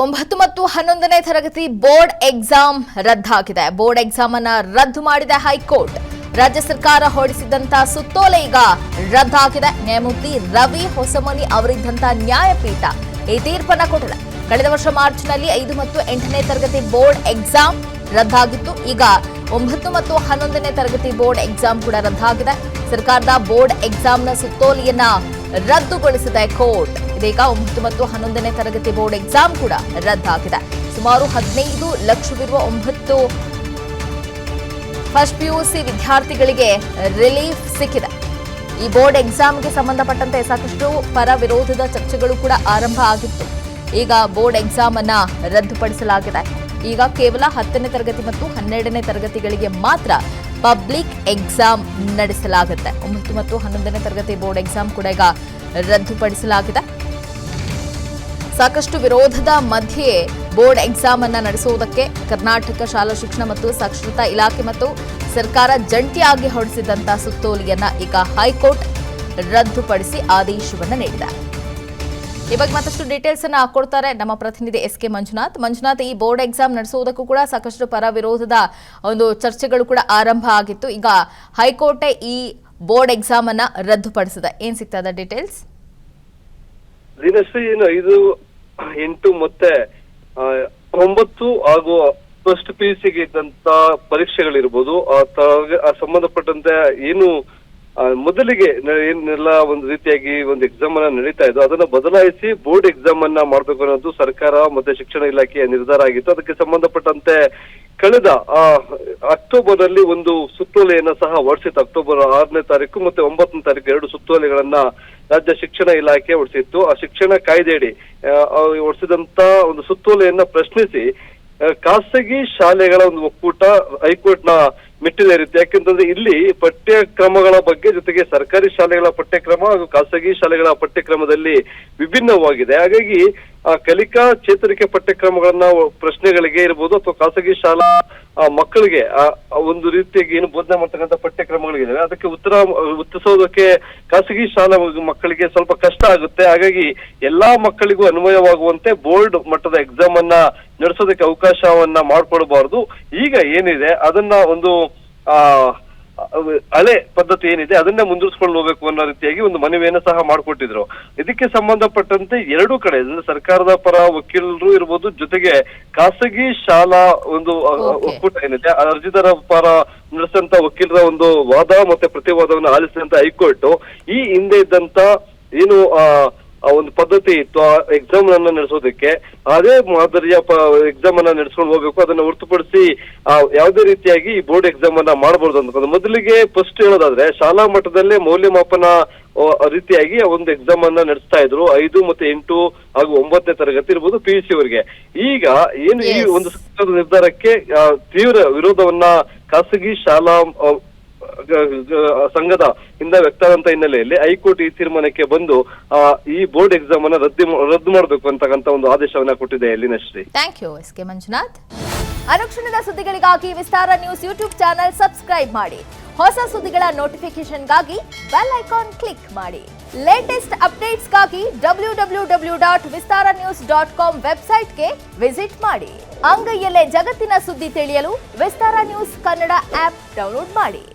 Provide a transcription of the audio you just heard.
9 ಮತ್ತು 11ನೇ ತರಗತಿ board exam ರದ್ದಾಗಿದೆ. Board exam ಅನ್ನು ರದ್ದು ಮಾಡಿದ ಹೈಕೋರ್ಟ್. ರಾಜ್ಯ ಸರ್ಕಾರ ಹೊರಡಿಸಿದಂತ ಸುತ್ತೋಲೆ ಈಗ ರದ್ದಾಗಿದೆ. ನ್ಯಾಯಮೂರ್ತಿ ರವಿ ಹೊಸಮನಿ ಅವರಿದ್ದಂತ ನ್ಯಾಯಪೀಠ ಈ ತೀರ್ಪನ್ನು ಕೊಟ್ಟಿದೆ. ಕಳೆದ ವರ್ಷ ಮಾರ್ಚ್ನಲ್ಲಿ 5 ಮತ್ತು 8ನೇ ತರಗತಿ ಬೋರ್ಡ್ ಎಕ್ಸಾಮ್ ರದ್ದಾಗಿತ್ತು. ಈಗ 9 ಮತ್ತು 11ನೇ ತರಗತಿ ಬೋರ್ಡ್ ಎಕ್ಸಾಮ್ ಕೂಡ ರದ್ದಾಗಿದೆ. ಸರ್ಕಾರದ ಬೋರ್ಡ್ ಎಕ್ಸಾಮ್ನ ಸುತ್ತೋಲೆಯನ್ನ ರದ್ದುಗೊಳಿಸಿದೆ ಕೋರ್ಟ್. ಇದೀಗ 9 ಮತ್ತು 11ನೇ ತರಗತಿ ಬೋರ್ಡ್ ಎಕ್ಸಾಮ್ ಕೂಡ ರದ್ದಾಗಿದೆ. ಸುಮಾರು 15 ಲಕ್ಷವಿರುವ 9 ಫಸ್ಟ್ ಪಿಯುಸಿ ವಿದ್ಯಾರ್ಥಿಗಳಿಗೆ ರಿಲೀಫ್ ಸಿಕ್ಕಿದೆ. ಈ ಬೋರ್ಡ್ ಎಕ್ಸಾಮ್ಗೆ ಸಂಬಂಧಪಟ್ಟಂತೆ ಸಾಕಷ್ಟು ಪರ ವಿರೋಧದ ಚರ್ಚೆಗಳು ಕೂಡ ಆರಂಭ ಆಗಿತ್ತು. ಈಗ ಬೋರ್ಡ್ ಎಕ್ಸಾಮ್ ಅನ್ನ ರದ್ದುಪಡಿಸಲಾಗಿದೆ. ಈಗ ಕೇವಲ 10ನೇ ತರಗತಿ ಮತ್ತು 12ನೇ ತರಗತಿಗಳಿಗೆ ಮಾತ್ರ ಪಬ್ಲಿಕ್ ಎಕ್ಸಾಮ್ ನಡೆಸಲಾಗುತ್ತೆ. 9 ಮತ್ತು 11ನೇ ತರಗತಿ ಬೋರ್ಡ್ ಎಕ್ಸಾಮ್ ಕೂಡ ಈಗ ರದ್ದುಪಡಿಸಲಾಗಿದೆ. ಸಾಕಷ್ಟು ವಿರೋಧದ ಮಧ್ಯೆ ಬೋರ್ಡ್ ಎಕ್ಸಾಮ್ ಅನ್ನ ನಡೆಸುವುದಕ್ಕೆ ಕರ್ನಾಟಕ ಶಾಲಾ ಶಿಕ್ಷಣ ಮತ್ತು ಸಾಕ್ಷರತಾ ಇಲಾಖೆ ಮತ್ತು ಸರ್ಕಾರ ಜಂಟಿಯಾಗಿ ಹೊರಡಿಸಿದಂತಹ ಸುತ್ತೋಲೆಯನ್ನ ಈಗ ಹೈಕೋರ್ಟ್ ರದ್ದುಪಡಿಸಿ ಆದೇಶವನ್ನ ನೀಡಿದೆ. ಈ ಬಗ್ಗೆ ಮತ್ತಷ್ಟು ಡೀಟೇಲ್ಸ್ ಅನ್ನ ಕೊಡ್ತಾರೆ ನಮ್ಮ ಪ್ರತಿನಿಧಿ ಎಸ್.ಕೆ. ಮಂಜುನಾಥ್, ಈ ಬೋರ್ಡ್ ಎಕ್ಸಾಮ್ ನಡೆಸುವುದಕ್ಕೂ ಕೂಡ ಸಾಕಷ್ಟು ಪರ ವಿರೋಧದ ಒಂದು ಚರ್ಚೆಗಳು ಕೂಡ ಆರಂಭ ಆಗಿತ್ತು. ಈಗ ಹೈಕೋರ್ಟ್ ಈ ಬೋರ್ಡ್ ಎಕ್ಸಾಮ್ ಅನ್ನ ರದ್ದುಪಡಿಸಿದೆ. ಏನ್ ಸಿಗ್ತದ ಡೀಟೇಲ್ಸ್? ದಿನಶ್ರೀ 5, 8 ಮತ್ತೆ 9 ಹಾಗೂ ಫಸ್ಟ್ ಪಿಯುಸಿಗೆ ಇದ್ದಂತ ಪರೀಕ್ಷೆಗಳಿರ್ಬೋದು ಸಂಬಂಧಪಟ್ಟಂತೆ ಏನು ಮೊದಲಿಗೆ ಏನೆಲ್ಲ ಒಂದು ರೀತಿಯಾಗಿ ಒಂದು ಎಕ್ಸಾಮ್ ಅನ್ನ ನಡೀತಾ ಇದ್ದು ಅದನ್ನ ಬದಲಾಯಿಸಿ ಬೋರ್ಡ್ ಎಕ್ಸಾಮ್ ಅನ್ನ ಮಾಡ್ಬೇಕು ಅನ್ನೋದು ಸರ್ಕಾರ ಮತ್ತೆ ಶಿಕ್ಷಣ ಇಲಾಖೆಯ ನಿರ್ಧಾರ ಆಗಿತ್ತು. ಅದಕ್ಕೆ ಸಂಬಂಧಪಟ್ಟಂತೆ ಕಳೆದ ಅಕ್ಟೋಬರ್ ಅಲ್ಲಿ ಒಂದು ಸುತ್ತೋಲೆಯನ್ನ ಸಹ ಹೊರಡಿಸಿತ್ತು. ಅಕ್ಟೋಬರ್ 6ನೇ ತಾರೀಕು ಮತ್ತೆ 9ನೇ ತಾರೀಕು 2 ಸುತ್ತೋಲೆಗಳನ್ನ ರಾಜ್ಯ ಶಿಕ್ಷಣ ಇಲಾಖೆ ಹೊರಡಿಸಿತ್ತು. ಆ ಶಿಕ್ಷಣ ಕಾಯ್ದೆಯಡಿ ಹೊರಡಿಸಿದಂತ ಒಂದು ಸುತ್ತೋಲೆಯನ್ನ ಪ್ರಶ್ನಿಸಿ ಖಾಸಗಿ ಶಾಲೆಗಳ ಒಂದು ಒಕ್ಕೂಟ ಹೈಕೋರ್ಟ್ ನ ಮೆಟ್ಟಿದ ರೀತಿ. ಯಾಕೆಂತಂದ್ರೆ ಇಲ್ಲಿ ಪಠ್ಯಕ್ರಮಗಳ ಬಗ್ಗೆ ಜೊತೆಗೆ ಸರ್ಕಾರಿ ಶಾಲೆಗಳ ಪಠ್ಯಕ್ರಮ ಹಾಗೂ ಖಾಸಗಿ ಶಾಲೆಗಳ ಪಠ್ಯಕ್ರಮದಲ್ಲಿ ವಿಭಿನ್ನವಾಗಿದೆ. ಹಾಗಾಗಿ ಕಲಿಕಾ ಚೇತರಿಕೆ ಪಠ್ಯಕ್ರಮಗಳನ್ನ ಪ್ರಶ್ನೆಗಳಿಗೆ ಇರ್ಬೋದು ಅಥವಾ ಖಾಸಗಿ ಶಾಲಾ ಮಕ್ಕಳಿಗೆ ಒಂದು ರೀತಿಯಾಗಿ ಏನು ಬೋಧನೆ ಮಾಡ್ತಕ್ಕಂಥ ಪಠ್ಯಕ್ರಮಗಳಿದ್ದಾವೆ ಅದಕ್ಕೆ ಉತ್ತರಿಸೋದಕ್ಕೆ ಖಾಸಗಿ ಶಾಲಾ ಮಕ್ಕಳಿಗೆ ಸ್ವಲ್ಪ ಕಷ್ಟ ಆಗುತ್ತೆ. ಹಾಗಾಗಿ ಎಲ್ಲಾ ಮಕ್ಕಳಿಗೂ ಅನ್ವಯವಾಗುವಂತೆ ಬೋರ್ಡ್ ಮಟ್ಟದ ಎಕ್ಸಾಮ್ ಅನ್ನ ನಡೆಸೋದಕ್ಕೆ ಅವಕಾಶವನ್ನ ಮಾಡ್ಕೊಡ್ಬಾರ್ದು. ಈಗ ಏನಿದೆ ಅದನ್ನ ಒಂದು ಹಳೆ ಪದ್ಧತಿ ಏನಿದೆ ಅದನ್ನ ಮುಂದುವರಿಸಿಕೊಂಡು ಹೋಗ್ಬೇಕು ಅನ್ನೋ ರೀತಿಯಾಗಿ ಒಂದು ಮನವಿಯನ್ನು ಸಹ ಮಾಡಿಕೊಟ್ಟಿದ್ರು. ಇದಕ್ಕೆ ಸಂಬಂಧಪಟ್ಟಂತೆ 2 ಕಡೆ ಸರ್ಕಾರದ ಪರ ವಕೀಲರು ಇರ್ಬೋದು, ಜೊತೆಗೆ ಖಾಸಗಿ ಶಾಲಾ ಒಂದು ಒಕ್ಕೂಟ ಏನಿದೆ ಅರ್ಜಿದಾರ ಪರ ನಡೆಸಿದಂತ ವಕೀಲರ ಒಂದು ವಾದ ಮತ್ತೆ ಪ್ರತಿವಾದವನ್ನು ಆಲಿಸಿದಂತ ಹೈಕೋರ್ಟ್ ಈ ಹಿಂದೆ ಇದ್ದಂತ ಏನು ಒಂದು ಪದ್ಧತಿ ಇತ್ತು ಆ ಎಕ್ಸಾಮ್ ಅನ್ನ ನಡೆಸೋದಕ್ಕೆ ಅದೇ ಮಾದರಿಯ ಎಕ್ಸಾಮ್ ಅನ್ನ ನಡೆಸ್ಕೊಂಡು ಹೋಗ್ಬೇಕು. ಅದನ್ನ ಹೊರತುಪಡಿಸಿ ಯಾವುದೇ ರೀತಿಯಾಗಿ ಈ ಬೋರ್ಡ್ ಎಕ್ಸಾಮ್ ಅನ್ನ ಮಾಡಬಹುದು ಅಂತ ಮೊದಲಿಗೆ ಫಸ್ಟ್ ಹೇಳೋದಾದ್ರೆ ಶಾಲಾ ಮಟ್ಟದಲ್ಲೇ ಮೌಲ್ಯಮಾಪನ ರೀತಿಯಾಗಿ ಒಂದು ಎಕ್ಸಾಮ್ ಅನ್ನ ನಡೆಸ್ತಾ ಇದ್ರು. 5 ಮತ್ತೆ 8 ಹಾಗೂ 9ನೇ ತರಗತಿ ಇರ್ಬೋದು PUC ಅವರಿಗೆ. ಈಗ ಏನು ಈ ಒಂದು ನಿರ್ಧಾರಕ್ಕೆ ತೀವ್ರ ವಿರೋಧವನ್ನ ಖಾಸಗಿ ಶಾಲಾ ಸಂಘದ ಇಂದ ವ್ಯಕ್ತವಾದಂತ ಹಿನ್ನೆಲೆಯಲ್ಲಿ ಹೈಕೋರ್ಟ್ ಈ ತೀರ್ಮಾನಕ್ಕೆ ಬಂದು ಈ ಬೋರ್ಡ್ ಎಕ್ಸಾಮ್ ಅನ್ನ ರದ್ದು ಮಾಡಬೇಕು ಅಂತಕ್ಕಂಥ ಒಂದು ಆದೇಶವನ್ನ ಕೊಟ್ಟಿದೆ. ಎಲ್ಲಿನಶ್ರೀ, ಥ್ಯಾಂಕ್ ಯು ಎಸ್.ಕೆ. ಮಂಜುನಾಥ್. ಅನುಕ್ಷಣದ ಸುದ್ದಿಗಳಿಗಾಗಿ ವಿಸ್ತಾರ ನ್ಯೂಸ್ ಯೂಟ್ಯೂಬ್ ಚಾನೆಲ್ ಸಬ್ಸ್ಕ್ರೈಬ್ ಮಾಡಿ. ಹೊಸ ಸುದ್ದಿಗಳ ನೋಟಿಫಿಕೇಶನ್ಗಾಗಿ ಬೆಲ್ ಐಕಾನ್ ಕ್ಲಿಕ್ ಮಾಡಿ. ಲೇಟೆಸ್ಟ್ ಅಪ್ಡೇಟ್ಸ್ಗಾಗಿ www.vistaranews.com ವೆಬ್ಸೈಟ್ಗೆ ವಿಸಿಟ್ ಮಾಡಿ. ಅಂಗೈಯಲ್ಲೇ ಜಗತ್ತಿನ ಸುದ್ದಿ ತಿಳಿಯಲು ವಿಸ್ತಾರ ನ್ಯೂಸ್ ಕನ್ನಡ ಆಪ್ ಡೌನ್ಲೋಡ್ ಮಾಡಿ.